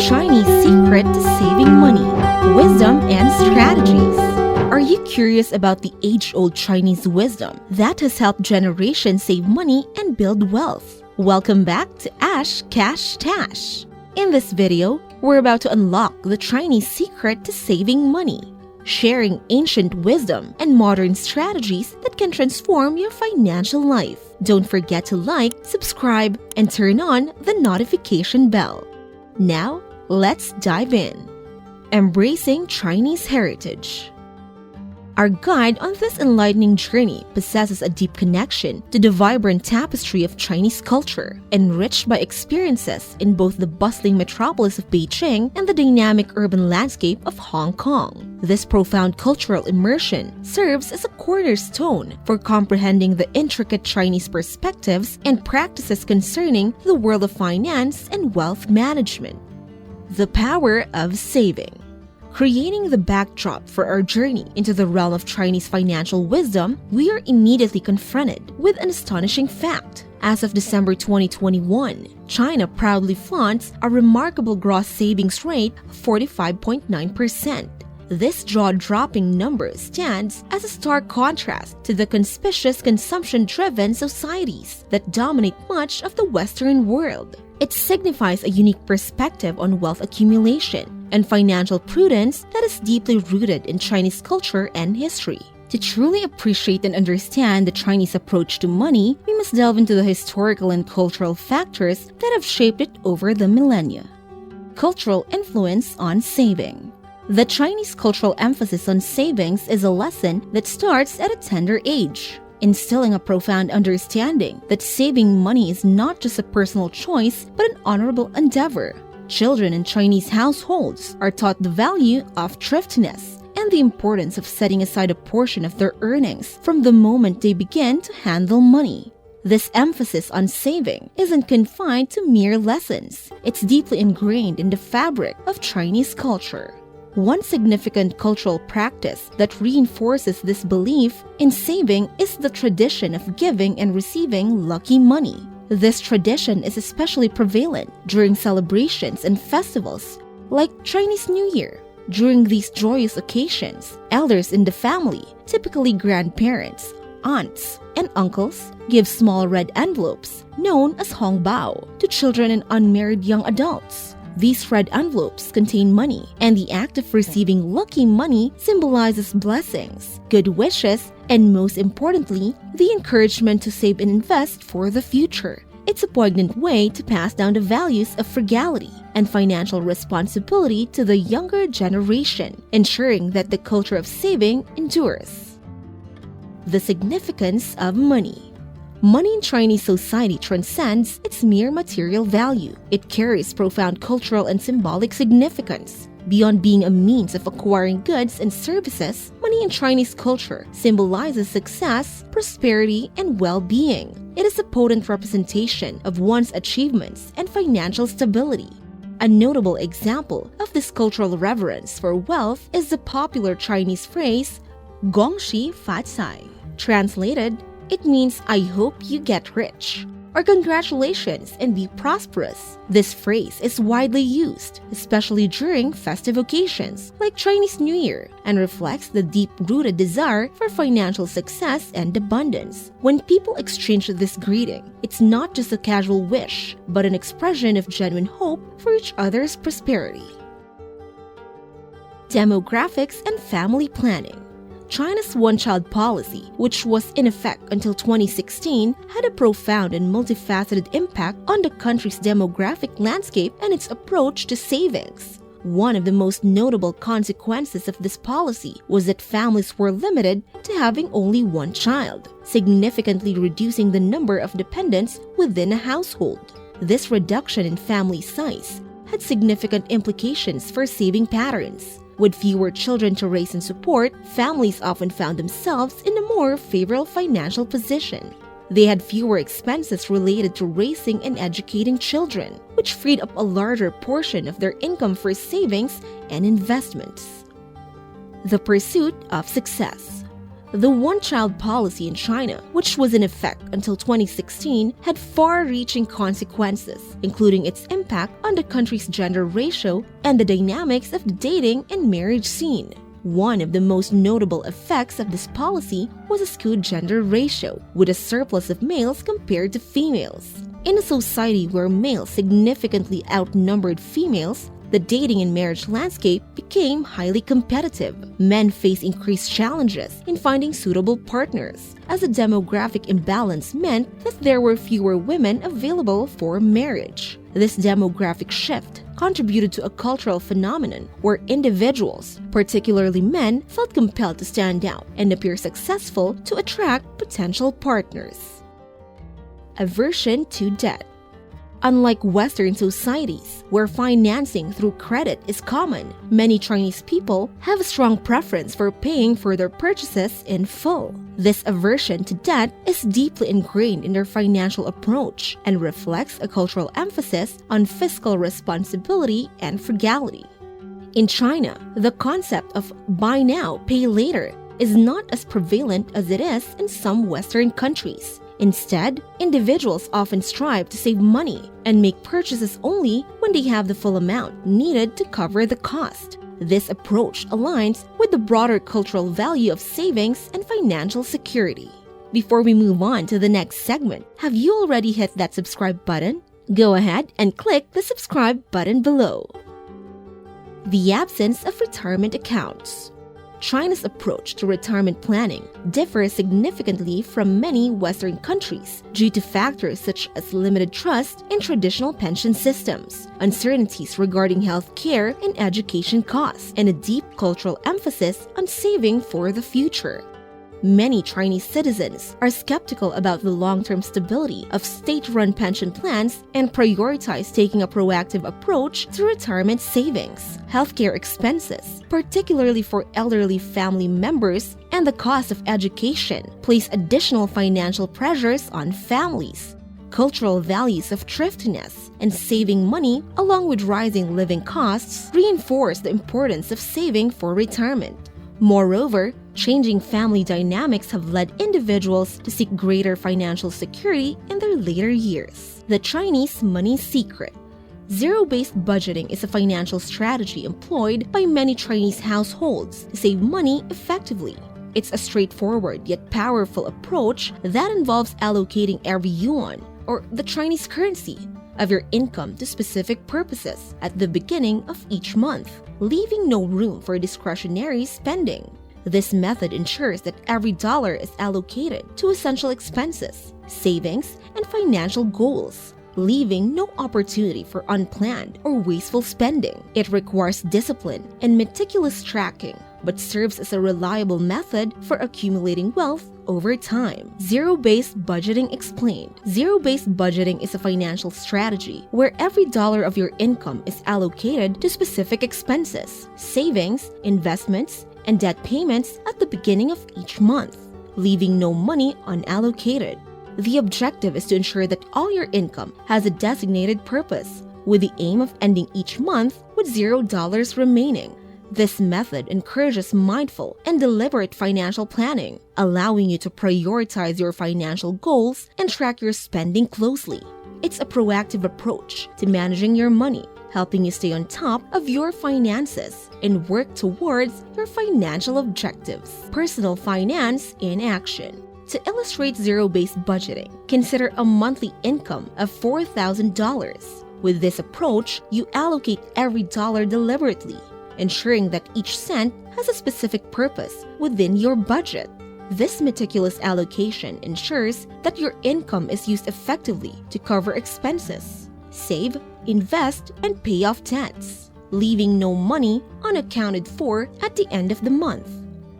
Chinese secret to saving money, wisdom, and strategies. Are you curious about the age-old Chinese wisdom that has helped generations save money and build wealth? Welcome back to Ash Cash Tash. In this video, we're about to unlock the Chinese secret to saving money, sharing ancient wisdom and modern strategies that can transform your financial life. Don't forget to like, subscribe, and turn on the notification bell. Now, let's dive in. Embracing Chinese heritage. Our guide on this enlightening journey possesses a deep connection to the vibrant tapestry of Chinese culture, enriched by experiences in both the bustling metropolis of Beijing and the dynamic urban landscape of Hong Kong. This profound cultural immersion serves as a cornerstone for comprehending the intricate Chinese perspectives and practices concerning the world of finance and wealth management. The power of saving. Creating the backdrop for our journey into the realm of Chinese financial wisdom, we are immediately confronted with an astonishing fact. As of December 2021, China proudly flaunts a remarkable gross savings rate of 45.9%. This jaw-dropping number stands as a stark contrast to the conspicuous consumption-driven societies that dominate much of the Western world. It signifies a unique perspective on wealth accumulation and financial prudence that is deeply rooted in Chinese culture and history. To truly appreciate and understand the Chinese approach to money, we must delve into the historical and cultural factors that have shaped it over the millennia. Cultural influence on saving. The Chinese cultural emphasis on savings is a lesson that starts at a tender age, instilling a profound understanding that saving money is not just a personal choice but an honorable endeavor. Children in Chinese households are taught the value of thriftiness and the importance of setting aside a portion of their earnings from the moment they begin to handle money. This emphasis on saving isn't confined to mere lessons. It's deeply ingrained in the fabric of Chinese culture. One significant cultural practice that reinforces this belief in saving is the tradition of giving and receiving lucky money. This tradition is especially prevalent during celebrations and festivals like Chinese New Year. During these joyous occasions, elders in the family, typically grandparents, aunts, and uncles, give small red envelopes, known as hongbao, to children and unmarried young adults. These red envelopes contain money, and the act of receiving lucky money symbolizes blessings, good wishes, and most importantly, the encouragement to save and invest for the future. It's a poignant way to pass down the values of frugality and financial responsibility to the younger generation, ensuring that the culture of saving endures. The significance of money. Money in Chinese society transcends its mere material value. It carries profound cultural and symbolic significance. Beyond being a means of acquiring goods and services, money in Chinese culture symbolizes success, prosperity, and well-being. It is a potent representation of one's achievements and financial stability. A notable example of this cultural reverence for wealth is the popular Chinese phrase, "Gongxi Facai." Translated, it means "I hope you get rich," or "Congratulations and be prosperous." This phrase is widely used, especially during festive occasions like Chinese New Year, and reflects the deep-rooted desire for financial success and abundance. When people exchange this greeting, it's not just a casual wish, but an expression of genuine hope for each other's prosperity. Demographics and family planning. China's one-child policy, which was in effect until 2016, had a profound and multifaceted impact on the country's demographic landscape and its approach to savings. One of the most notable consequences of this policy was that families were limited to having only one child, significantly reducing the number of dependents within a household. This reduction in family size had significant implications for saving patterns. With fewer children to raise and support, families often found themselves in a more favorable financial position. They had fewer expenses related to raising and educating children, which freed up a larger portion of their income for savings and investments. The pursuit of success. The one-child policy in China, which was in effect until 2016, had far-reaching consequences, including its impact on the country's gender ratio and the dynamics of the dating and marriage scene. One of the most notable effects of this policy was a skewed gender ratio, with a surplus of males compared to females. In a society where males significantly outnumbered females, the dating and marriage landscape became highly competitive. Men face increased challenges in finding suitable partners, as a demographic imbalance meant that there were fewer women available for marriage. This demographic shift contributed to a cultural phenomenon where individuals, particularly men, felt compelled to stand out and appear successful to attract potential partners. Aversion to debt. Unlike Western societies, where financing through credit is common, many Chinese people have a strong preference for paying for their purchases in full. This aversion to debt is deeply ingrained in their financial approach and reflects a cultural emphasis on fiscal responsibility and frugality. In China, the concept of buy now, pay later is not as prevalent as it is in some Western countries. Instead, individuals often strive to save money and make purchases only when they have the full amount needed to cover the cost. This approach aligns with the broader cultural value of savings and financial security. Before we move on to the next segment, have you already hit that subscribe button? Go ahead and click the subscribe button below. The absence of retirement accounts. China's approach to retirement planning differs significantly from many Western countries due to factors such as limited trust in traditional pension systems, uncertainties regarding health care and education costs, and a deep cultural emphasis on saving for the future. Many Chinese citizens are skeptical about the long-term stability of state-run pension plans and prioritize taking a proactive approach to retirement savings. Healthcare expenses, particularly for elderly family members, and the cost of education place additional financial pressures on families. Cultural values of thriftiness and saving money, along with rising living costs, reinforce the importance of saving for retirement. Moreover, changing family dynamics have led individuals to seek greater financial security in their later years. The Chinese money secret. Zero-based budgeting is a financial strategy employed by many Chinese households to save money effectively. It's a straightforward yet powerful approach that involves allocating every yuan, or the Chinese currency, of your income to specific purposes at the beginning of each month, leaving no room for discretionary spending. This method ensures that every dollar is allocated to essential expenses, savings, and financial goals, leaving no opportunity for unplanned or wasteful spending. It requires discipline and meticulous tracking, but serves as a reliable method for accumulating wealth over time. Zero-based budgeting explained. Zero-based budgeting is a financial strategy where every dollar of your income is allocated to specific expenses, savings, investments, and debt payments at the beginning of each month, leaving no money unallocated. The objective is to ensure that all your income has a designated purpose, with the aim of ending each month with $0 remaining. This method encourages mindful and deliberate financial planning, allowing you to prioritize your financial goals and track your spending closely. It's a proactive approach to managing your money, helping you stay on top of your finances and work towards your financial objectives. Personal finance in action. To illustrate zero-based budgeting, consider a monthly income of $4,000. With this approach, you allocate every dollar deliberately, ensuring that each cent has a specific purpose within your budget. This meticulous allocation ensures that your income is used effectively to cover expenses, save, invest, and pay off debts, leaving no money unaccounted for at the end of the month.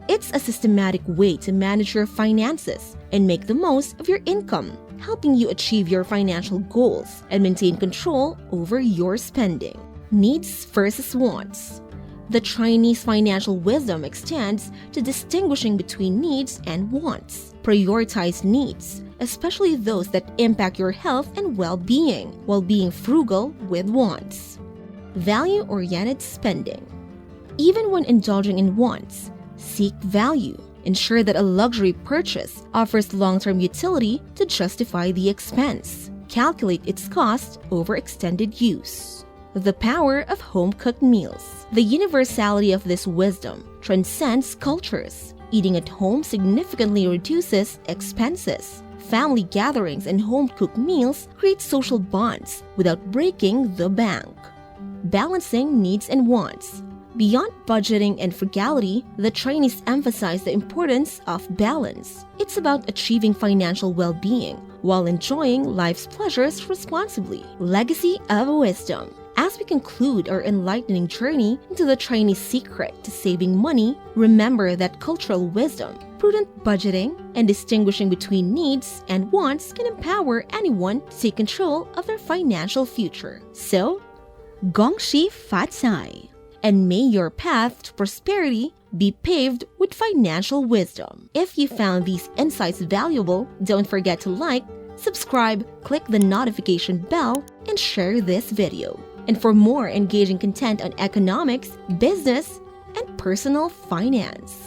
It's a systematic way to manage your finances and make the most of your income, helping you achieve your financial goals and maintain control over your spending. Needs versus wants. The Chinese financial wisdom extends to distinguishing between needs and wants. Prioritize needs, especially those that impact your health and well-being, while being frugal with wants. Value-oriented spending. Even when indulging in wants, seek value. Ensure that a luxury purchase offers long-term utility to justify the expense. Calculate its cost over extended use. The power of home-cooked meals. The universality of this wisdom transcends cultures. Eating at home significantly reduces expenses. Family gatherings and home-cooked meals create social bonds without breaking the bank. Balancing needs and wants. Beyond budgeting and frugality, the Chinese emphasize the importance of balance. It's about achieving financial well-being while enjoying life's pleasures responsibly. Legacy of wisdom. As we conclude our enlightening journey into the Chinese secret to saving money, remember that cultural wisdom, prudent budgeting, and distinguishing between needs and wants can empower anyone to take control of their financial future. So, Gongxi Fatsai, and may your path to prosperity be paved with financial wisdom. If you found these insights valuable, don't forget to like, subscribe, click the notification bell, and share this video. And for more engaging content on economics, business, and personal finance.